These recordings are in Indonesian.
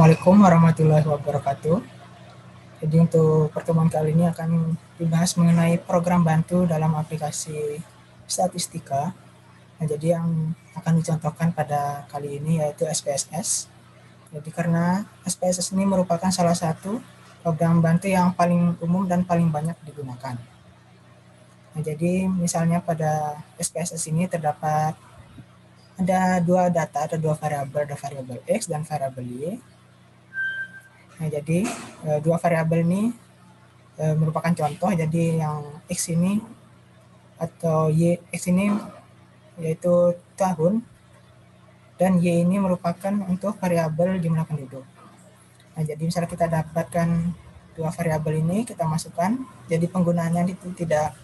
Assalamualaikum warahmatullahi wabarakatuh. Jadi untuk pertemuan kali ini akan dibahas mengenai program bantu dalam aplikasi statistika. Nah, jadi yang akan dicontohkan pada kali ini yaitu SPSS. Jadi karena SPSS ini merupakan salah satu program bantu yang paling umum dan paling banyak digunakan. Nah, jadi misalnya pada SPSS ini terdapat ada dua data, ada variabel X dan variabel Y. Nah, jadi dua variabel ini merupakan contoh. Jadi yang X ini atau X ini yaitu tahun dan Y ini merupakan untuk variabel jumlah penduduk. Nah, jadi misalnya kita dapatkan dua variabel ini, kita masukkan. Jadi penggunaannya itu tidak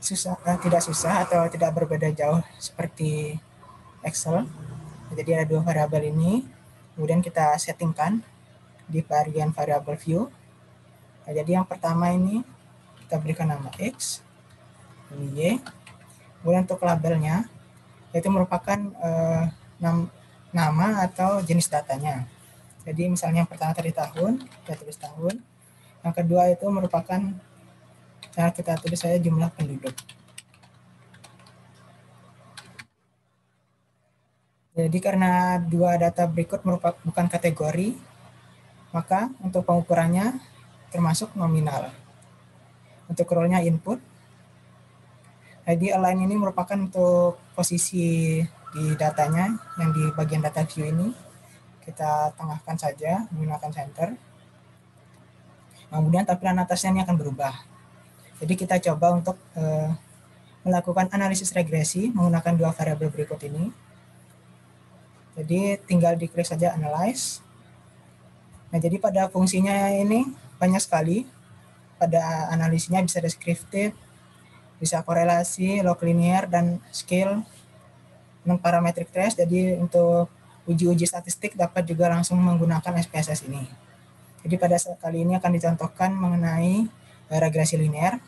susah atau tidak berbeda jauh seperti Excel. Nah, jadi ada dua variabel ini, kemudian kita settingkan di bagian variabel view. Nah, jadi yang pertama ini kita berikan nama X, ini Y. Kemudian untuk labelnya, itu merupakan nama atau jenis datanya. Jadi misalnya yang pertama tadi tahun, kita tulis tahun. Yang kedua itu merupakan cara kita tulis saja jumlah penduduk. Jadi karena dua data berikut merupakan bukan kategori, maka untuk pengukurannya termasuk nominal. Untuk role-nya input. Jadi align ini merupakan untuk posisi di datanya, yang di bagian data view ini. Kita tengahkan saja menggunakan center. Kemudian tampilan atasnya ini akan berubah. Jadi kita coba untuk melakukan analisis regresi menggunakan dua variabel berikut ini. Jadi tinggal diklik saja analyze. Nah, jadi pada fungsinya ini banyak sekali. Pada analisisnya bisa deskriptif, bisa korelasi, log linear, dan scale, non-parametric trace. Jadi untuk uji-uji statistik dapat juga langsung menggunakan SPSS ini. Jadi pada kali ini akan dicontohkan mengenai regresi linear.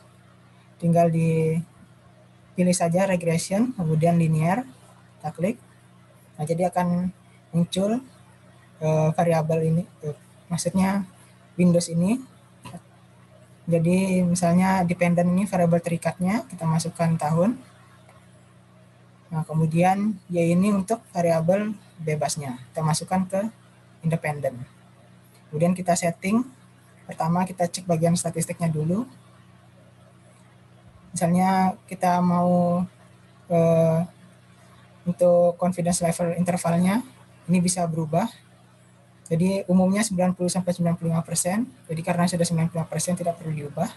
Tinggal dipilih saja regression, kemudian linear, kita klik. Nah, jadi akan muncul variabel ini, maksudnya Windows ini. Jadi misalnya dependent ini variabel terikatnya, kita masukkan tahun. Nah, kemudian Y ini untuk variabel bebasnya, kita masukkan ke independent. Kemudian kita setting, pertama kita cek bagian statistiknya dulu. Misalnya kita mau untuk confidence level intervalnya, ini bisa berubah. Jadi umumnya 90-95%, jadi karena sudah 95% tidak perlu diubah.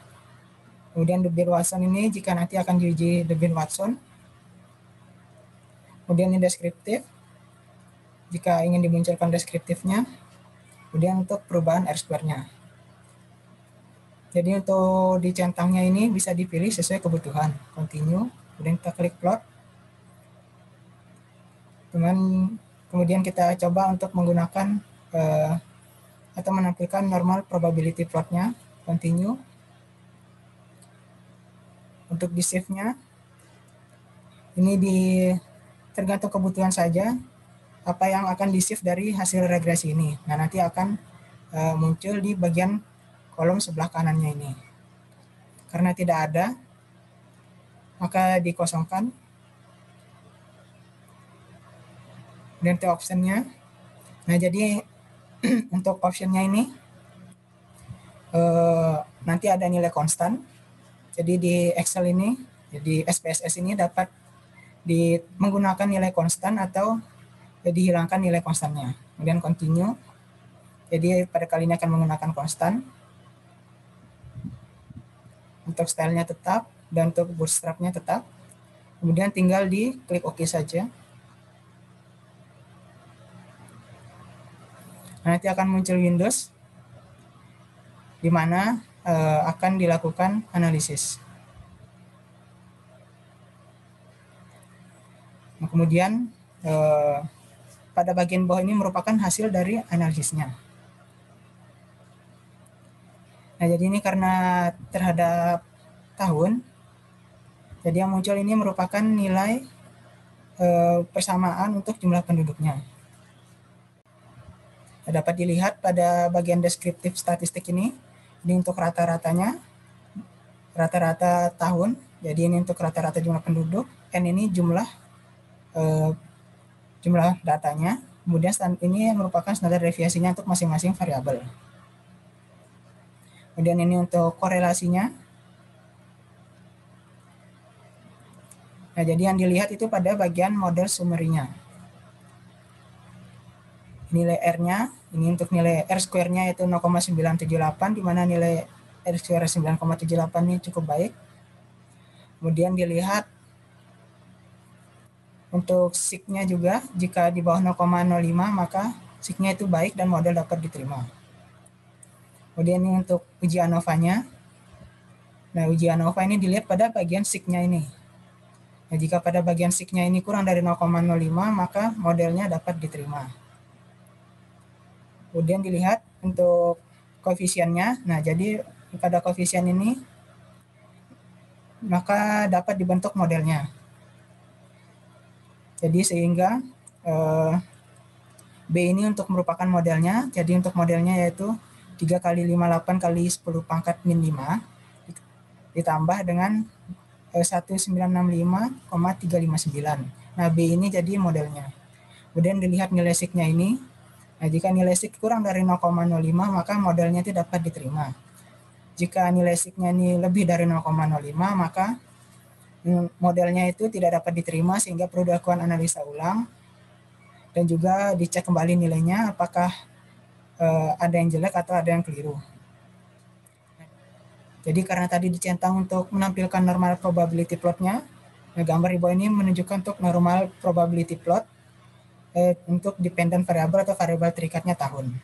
Kemudian Debye-Watson ini jika nanti akan diuji Debye-Watson. Kemudian ini deskriptif, jika ingin dimunculkan deskriptifnya. Kemudian untuk perubahan R-square-nya. Jadi untuk dicentangnya ini bisa dipilih sesuai kebutuhan. Continue, kemudian kita klik plot. Kemudian kita coba untuk menggunakan atau menampilkan normal probability plotnya. Continue. Untuk di save-nya, ini tergantung kebutuhan saja apa yang akan di save dari hasil regresi ini. Nah, nanti akan muncul di bagian kolom sebelah kanannya ini. Karena tidak ada, maka dikosongkan. Dan untuk optionnya, nah jadi untuk optionnya ini nanti ada nilai konstan. Jadi di Excel ini, jadi SPSS ini dapat menggunakan nilai konstan atau dihilangkan nilai konstannya. Kemudian continue. Jadi pada kali ini akan menggunakan konstan. Untuk stylenya tetap dan untuk bootstrapnya tetap. Kemudian tinggal diklik OK saja. Nanti akan muncul Windows di mana akan dilakukan analisis. Nah, kemudian pada bagian bawah ini merupakan hasil dari analisisnya. Nah, jadi ini karena terhadap tahun, jadi yang muncul ini merupakan nilai persamaan untuk jumlah penduduknya. Dapat dilihat pada bagian deskriptif statistik ini untuk rata-ratanya, rata-rata tahun. Jadi ini untuk rata-rata jumlah penduduk, N ini jumlah datanya. Kemudian ini merupakan standar deviasinya untuk masing-masing variabel. Kemudian ini untuk korelasinya. Nah, jadi yang dilihat itu pada bagian model summary-nya. Nilai R-nya, ini untuk nilai R square-nya itu 0,978, di mana nilai R square 9,78 ini cukup baik. Kemudian dilihat untuk sig-nya juga, jika di bawah 0,05 maka sig-nya itu baik dan model dapat diterima. Kemudian ini untuk uji ANOVA-nya. Nah, uji ANOVA ini dilihat pada bagian sig-nya ini. Nah, jika pada bagian sig-nya ini kurang dari 0,05 maka modelnya dapat diterima. Kemudian dilihat untuk koefisiennya. Nah, jadi pada koefisien ini maka dapat dibentuk modelnya. Jadi sehingga B ini untuk merupakan modelnya. Jadi untuk modelnya yaitu 3 kali 58 kali 10 pangkat min 5 ditambah dengan 1965,359. Nah, B ini jadi modelnya. Kemudian dilihat nilai sig-nya ini. Nah, jika nilai sig kurang dari 0,05 maka modelnya itu dapat diterima. Jika nilai sig-nya ini lebih dari 0,05 maka modelnya itu tidak dapat diterima sehingga perlu dilakukan analisa ulang dan juga dicek kembali nilainya apakah ada yang jelek atau ada yang keliru. Jadi karena tadi dicentang untuk menampilkan normal probability plot-nya, nah gambar di bawah ini menunjukkan untuk normal probability plot untuk dependent variable atau variabel terikatnya tahun.